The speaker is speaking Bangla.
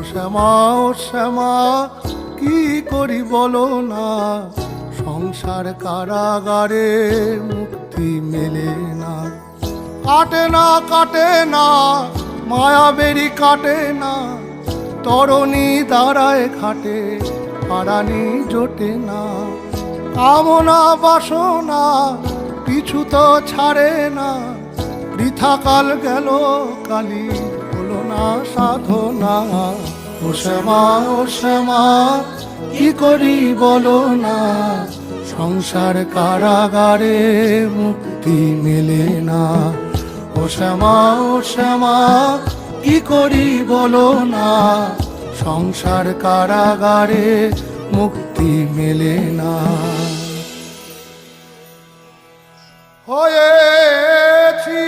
শ্যামা ও শ্যামা কি করি বলো না, সংসার কারাগারে মুক্তি মেলে না। কাটে না কাটে না মায়াবেরি কাটে না, তরণী দাঁড়ায় ঘাটে পারানি জোটে না। কামনা বাসনা পিছু তো ছাড়ে না, বৃথা কাল গেল কালি হলো না সাধনা। ও শ্যামা ও শ্যামা কি করি বলো না, সংসার কারাগারে মুক্তি মেলে না। ও শ্যামা ও শ্যামা কি করি বলো না, সংসার কারাগারে মুক্তি মেলে না। হয়েছি